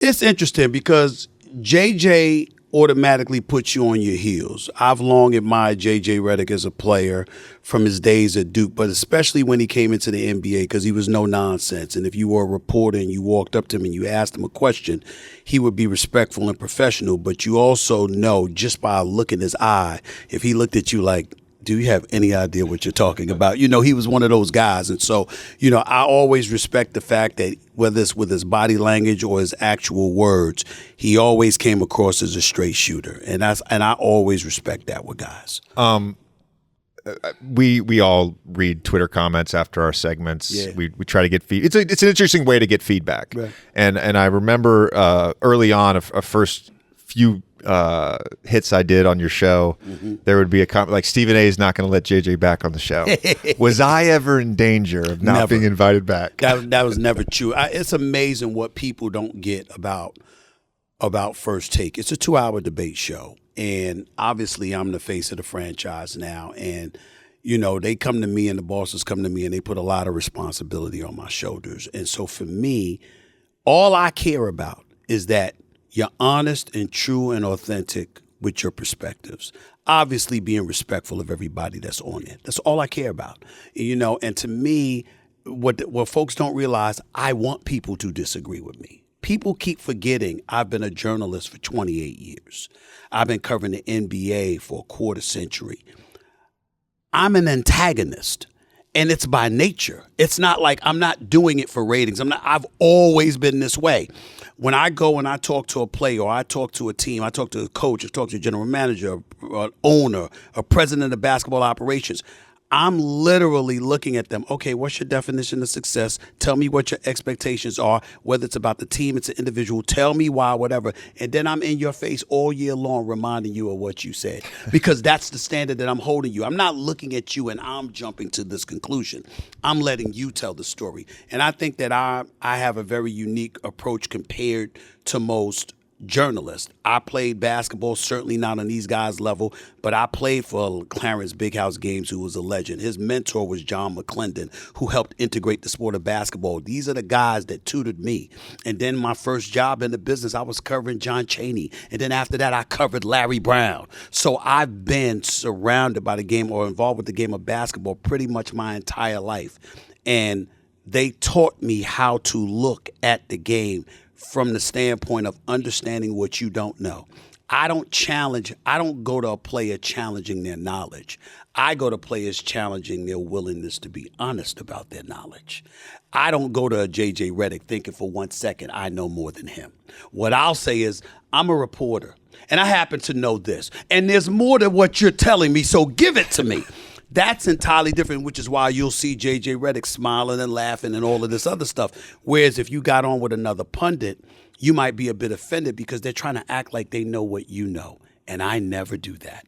It's interesting because JJ automatically puts you on your heels. I've long admired JJ Redick as a player from his days at Duke, but especially when he came into the NBA because he was no nonsense. And if you were a reporter and you walked up to him and you asked him a question, he would be respectful and professional. But you also know just by a look in his eye, if he looked at you like, do you have any idea what you're talking about? You know, he was one of those guys. And so, you know, I always respect the fact that whether it's with his body language or his actual words, he always came across as a straight shooter. And I always respect that with guys. We all read Twitter comments after our segments. Yeah. We try to get feedback. It's an interesting way to get feedback. Right. And I remember early on, a first few hits I did on your show, there would be a comment like, Stephen A is not going to let JJ back on the show. Was I ever in danger of not being invited back? That was never true. It's amazing what people don't get about First Take. It's a 2-hour debate show, and obviously I'm the face of the franchise now, and you know, they come to me and the bosses come to me and they put a lot of responsibility on my shoulders. And so for me, all I care about is that you're honest and true and authentic with your perspectives. Obviously being respectful of everybody that's on it. That's all I care about. You know, and to me, what folks don't realize, I want people to disagree with me. People keep forgetting I've been a journalist for 28 years. I've been covering the NBA for a quarter century. I'm an antagonist. And it's by nature. It's not like I'm not doing it for ratings. I've always been this way. When I go and I talk to a player or I talk to a team, I talk to a coach, I talk to a general manager, an owner, a president of basketball operations, I'm literally looking at them. Okay, what's your definition of success? Tell me what your expectations are, whether it's about the team, it's an individual. Tell me why, whatever. And then I'm in your face all year long reminding you of what you said because that's the standard that I'm holding you. I'm not looking at you and I'm jumping to this conclusion. I'm letting you tell the story. And I think that I have a very unique approach compared to most journalist. I played basketball, certainly not on these guys' level, but I played for Clarence Big House Games, who was a legend. His mentor was John McClendon, who helped integrate the sport of basketball. These are the guys that tutored me. And then my first job in the business, I was covering John Chaney. And then after that, I covered Larry Brown. So I've been surrounded by the game or involved with the game of basketball pretty much my entire life. And they taught me how to look at the game from the standpoint of understanding what you don't know. I don't go to a player challenging their knowledge. I go to players challenging their willingness to be honest about their knowledge. I don't go to a JJ Redick thinking for 1 second I know more than him. What I'll say is I'm a reporter, and I happen to know this, and there's more than what you're telling me, so give it to me. That's entirely different, which is why you'll see JJ Redick smiling and laughing and all of this other stuff. Whereas if you got on with another pundit, you might be a bit offended because they're trying to act like they know what you know. And I never do that.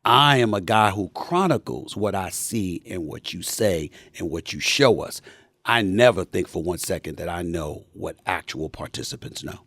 I am a guy who chronicles what I see and what you say and what you show us. I never think for 1 second that I know what actual participants know.